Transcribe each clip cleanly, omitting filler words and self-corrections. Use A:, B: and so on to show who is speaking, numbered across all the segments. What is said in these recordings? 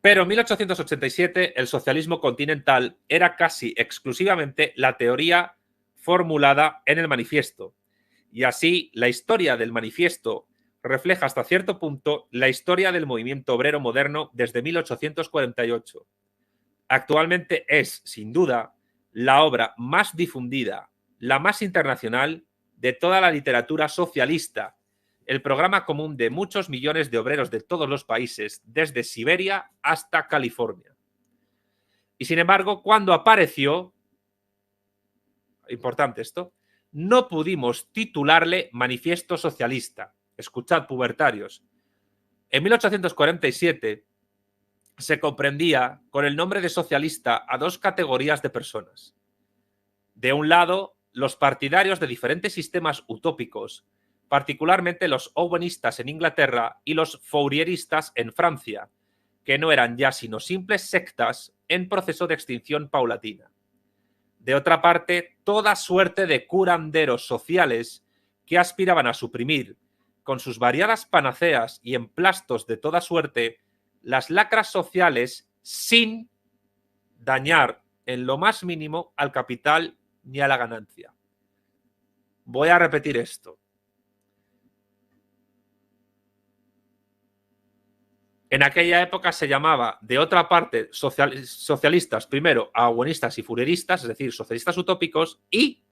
A: Pero en 1887 el socialismo continental era casi exclusivamente la teoría formulada en el manifiesto. Y así la historia del manifiesto refleja hasta cierto punto la historia del movimiento obrero moderno desde 1848. Actualmente es, sin duda, la obra más difundida, la más internacional de toda la literatura socialista, el programa común de muchos millones de obreros de todos los países, desde Siberia hasta California. Y sin embargo, cuando apareció, importante esto, no pudimos titularle Manifiesto Socialista. Escuchad, pubertarios. En 1847 se comprendía con el nombre de socialista a dos categorías de personas. De un lado, los partidarios de diferentes sistemas utópicos, particularmente los owenistas en Inglaterra y los fourieristas en Francia, que no eran ya sino simples sectas en proceso de extinción paulatina. De otra parte, toda suerte de curanderos sociales que aspiraban a suprimir, con sus variadas panaceas y emplastos de toda suerte, las lacras sociales sin dañar en lo más mínimo al capital ni a la ganancia. Voy a repetir esto. En aquella época se llamaba, de otra parte, socialistas primero a buenistas y furieristas, es decir, socialistas utópicos, y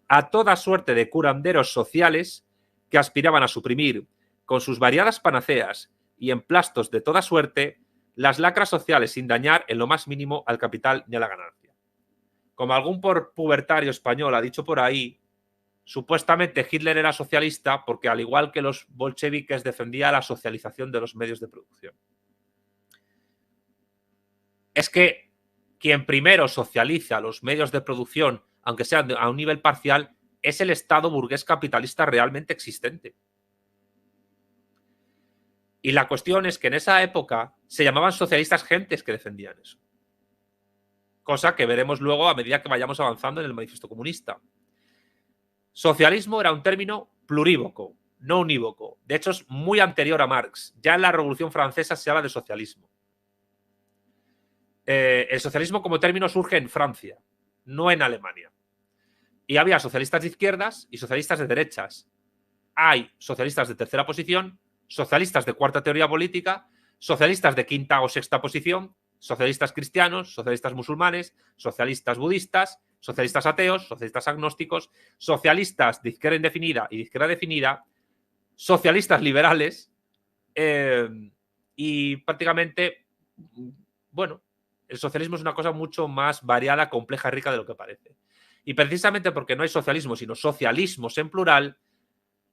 A: a toda suerte de curanderos sociales que aspiraban a suprimir, con sus variadas panaceas y emplastos de toda suerte, las lacras sociales sin dañar en lo más mínimo al capital ni a la ganancia. Como algún pubertario español ha dicho por ahí, supuestamente Hitler era socialista porque, al igual que los bolcheviques, defendía la socialización de los medios de producción. Es que quien primero socializa los medios de producción, aunque sean a un nivel parcial, es el Estado burgués capitalista realmente existente. Y la cuestión es que en esa época se llamaban socialistas gentes que defendían eso. Cosa que veremos luego a medida que vayamos avanzando en el manifiesto comunista. Socialismo era un término plurívoco, no unívoco. De hecho, es muy anterior a Marx. Ya en la Revolución Francesa se habla de socialismo. El socialismo como término surge en Francia, no en Alemania. Y había socialistas de izquierdas y socialistas de derechas. Hay socialistas de tercera posición, socialistas de cuarta teoría política, socialistas de quinta o sexta posición, socialistas cristianos, socialistas musulmanes, socialistas budistas, socialistas ateos, socialistas agnósticos, socialistas de izquierda indefinida y de izquierda definida, socialistas liberales y prácticamente, bueno, el socialismo es una cosa mucho más variada, compleja y rica de lo que parece. Y precisamente porque no hay socialismo, sino socialismos en plural,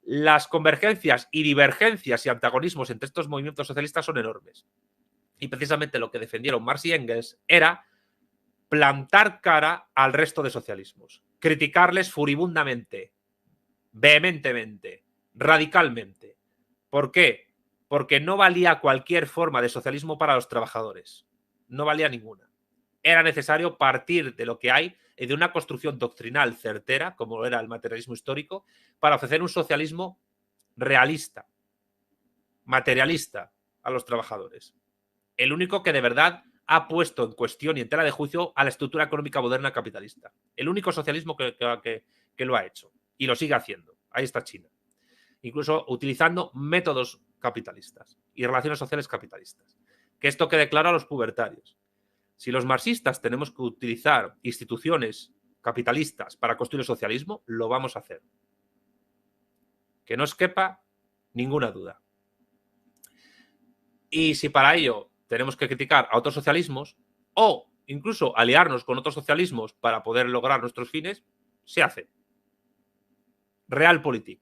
A: las convergencias y divergencias y antagonismos entre estos movimientos socialistas son enormes. Y precisamente lo que defendieron Marx y Engels era plantar cara al resto de socialismos, criticarles furibundamente, vehementemente, radicalmente. ¿Por qué? Porque no valía cualquier forma de socialismo para los trabajadores. No valía ninguna. Era necesario partir de lo que hay y de una construcción doctrinal certera, como era el materialismo histórico, para ofrecer un socialismo realista, materialista a los trabajadores. El único que de verdad ha puesto en cuestión y en tela de juicio a la estructura económica moderna capitalista. El único socialismo que lo ha hecho y lo sigue haciendo. Ahí está China. Incluso utilizando métodos capitalistas y relaciones sociales capitalistas. Que esto quede claro a los pubertarios. Si los marxistas tenemos que utilizar instituciones capitalistas para construir el socialismo, lo vamos a hacer. Que no os quepa ninguna duda. Y si para ello tenemos que criticar a otros socialismos o incluso aliarnos con otros socialismos para poder lograr nuestros fines, se hace. Realpolitik.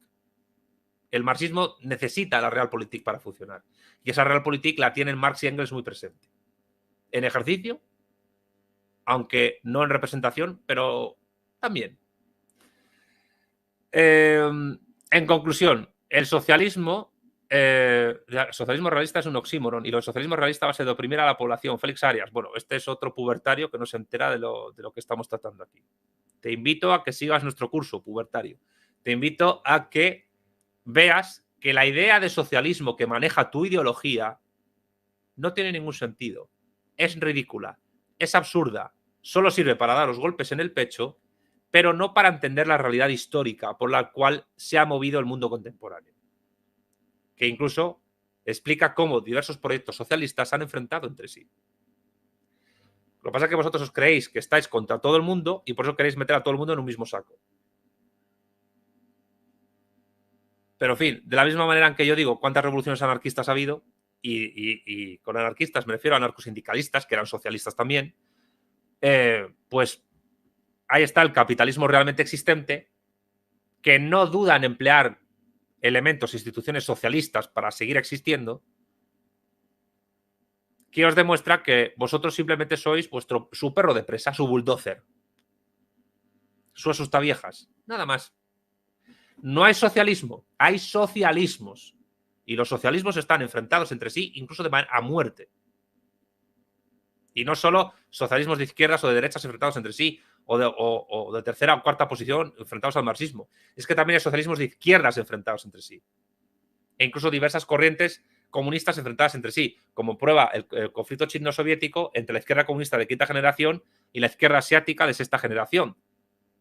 A: El marxismo necesita la Realpolitik para funcionar. Y esa Realpolitik la tienen Marx y Engels muy presente. En ejercicio, aunque no en representación, pero también. En conclusión, el socialismo realista es un oxímoron y el socialismo realista va a ser de oprimir a la población. Félix Arias, bueno, este es otro pubertario que no se entera de lo que estamos tratando aquí. Te invito a que sigas nuestro curso, pubertario. Te invito a que veas que la idea de socialismo que maneja tu ideología no tiene ningún sentido, es ridícula, es absurda, solo sirve para dar los golpes en el pecho, pero no para entender la realidad histórica por la cual se ha movido el mundo contemporáneo, que incluso explica cómo diversos proyectos socialistas se han enfrentado entre sí. Lo que pasa es que vosotros os creéis que estáis contra todo el mundo y por eso queréis meter a todo el mundo en un mismo saco. Pero, en fin, de la misma manera en que yo digo cuántas revoluciones anarquistas ha habido, y con anarquistas me refiero a anarcosindicalistas, que eran socialistas también, pues ahí está el capitalismo realmente existente, que no duda en emplear elementos e instituciones socialistas para seguir existiendo, que os demuestra que vosotros simplemente sois su perro de presa, su bulldozer, su asustaviejas, nada más. No hay socialismo, hay socialismos. Y los socialismos están enfrentados entre sí, incluso a muerte. Y no solo socialismos de izquierdas o de derechas enfrentados entre sí, o de tercera o cuarta posición enfrentados al marxismo. Es que también hay socialismos de izquierdas enfrentados entre sí. E incluso diversas corrientes comunistas enfrentadas entre sí, como prueba el conflicto chino-soviético entre la izquierda comunista de quinta generación y la izquierda asiática de sexta generación,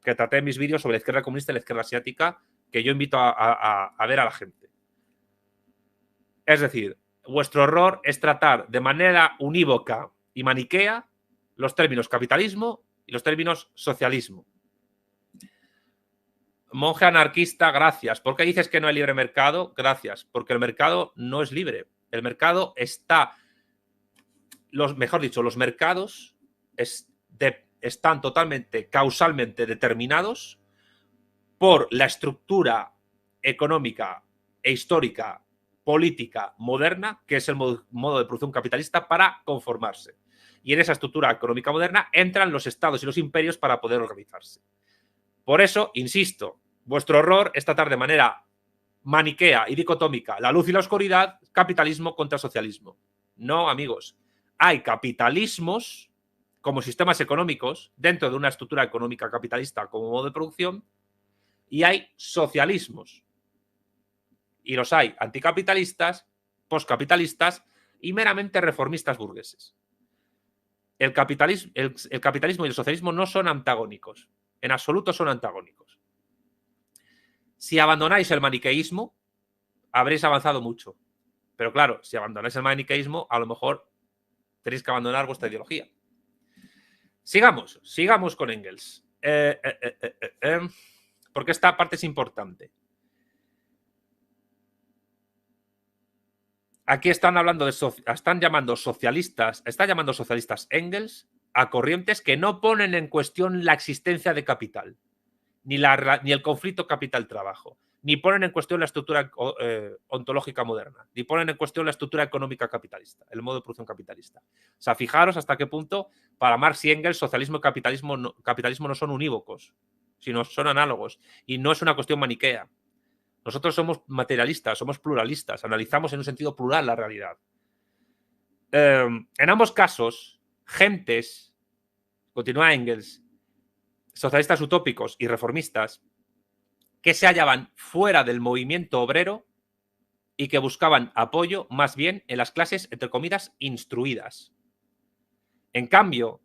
A: que traté en mis vídeos sobre la izquierda comunista y la izquierda asiática, que yo invito a ver a la gente. Es decir, vuestro error es tratar de manera unívoca y maniquea los términos capitalismo y los términos socialismo. Monje anarquista, gracias. ¿Por qué dices que no hay libre mercado? Gracias. Porque el mercado no es libre. El mercado está... mejor dicho, los mercados están totalmente, causalmente determinados por la estructura económica e histórica política moderna, que es el modo de producción capitalista, para conformarse. Y en esa estructura económica moderna entran los estados y los imperios para poder organizarse. Por eso, insisto, vuestro error es tratar de manera maniquea y dicotómica la luz y la oscuridad, capitalismo contra socialismo. No, amigos. Hay capitalismos como sistemas económicos dentro de una estructura económica capitalista como modo de producción, y hay socialismos. Y los hay anticapitalistas, poscapitalistas y meramente reformistas burgueses. El capitalismo y el socialismo no son antagónicos. En absoluto son antagónicos. Si abandonáis el maniqueísmo, habréis avanzado mucho. Pero claro, si abandonáis el maniqueísmo, a lo mejor tenéis que abandonar vuestra ideología. Sigamos con Engels. Porque esta parte es importante. Aquí están hablando están llamando socialistas Engels a corrientes que no ponen en cuestión la existencia de capital, ni el conflicto capital-trabajo, ni ponen en cuestión la estructura ontológica moderna, ni ponen en cuestión la estructura económica capitalista, el modo de producción capitalista. O sea, fijaros hasta qué punto para Marx y Engels socialismo y capitalismo no son unívocos, sino son análogos, y no es una cuestión maniquea. Nosotros somos materialistas, somos pluralistas, analizamos en un sentido plural la realidad. En ambos casos, gentes, continúa Engels, socialistas utópicos y reformistas, que se hallaban fuera del movimiento obrero y que buscaban apoyo más bien en las clases, entre comillas, instruidas. En cambio,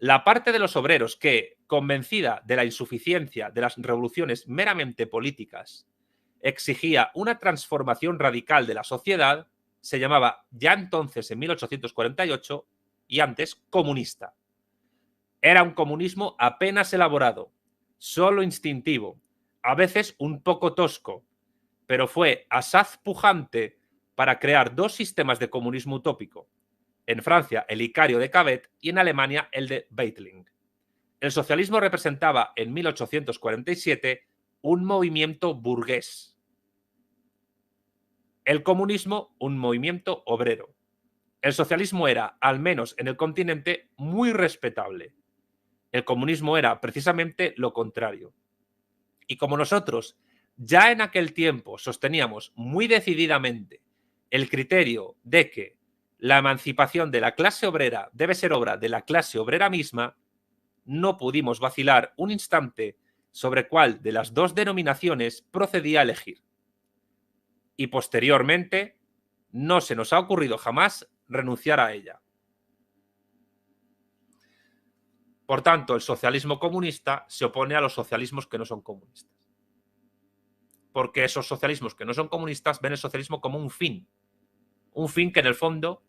A: la parte de los obreros que, convencida de la insuficiencia de las revoluciones meramente políticas, exigía una transformación radical de la sociedad, se llamaba ya entonces, en 1848, y antes, comunista. Era un comunismo apenas elaborado, solo instintivo, a veces un poco tosco, pero fue asaz pujante para crear dos sistemas de comunismo utópico. En Francia, el Icario de Cabet, y en Alemania, el de Weitling. El socialismo representaba, en 1847, un movimiento burgués. El comunismo, un movimiento obrero. El socialismo era, al menos en el continente, muy respetable. El comunismo era precisamente lo contrario. Y como nosotros ya en aquel tiempo sosteníamos muy decididamente el criterio de que la emancipación de la clase obrera debe ser obra de la clase obrera misma, no pudimos vacilar un instante sobre cuál de las dos denominaciones procedía a elegir. Y posteriormente no se nos ha ocurrido jamás renunciar a ella. Por tanto, el socialismo comunista se opone a los socialismos que no son comunistas. Porque esos socialismos que no son comunistas ven el socialismo como un fin que en el fondo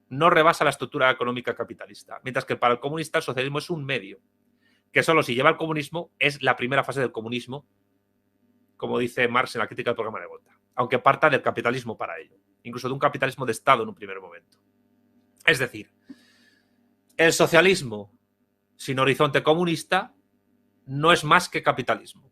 A: no rebasa la estructura económica capitalista, mientras que para el comunista el socialismo es un medio, que solo si lleva al comunismo es la primera fase del comunismo, como dice Marx en la crítica del programa de Gotha, aunque parta del capitalismo para ello, incluso de un capitalismo de Estado en un primer momento. Es decir, el socialismo sin horizonte comunista no es más que capitalismo.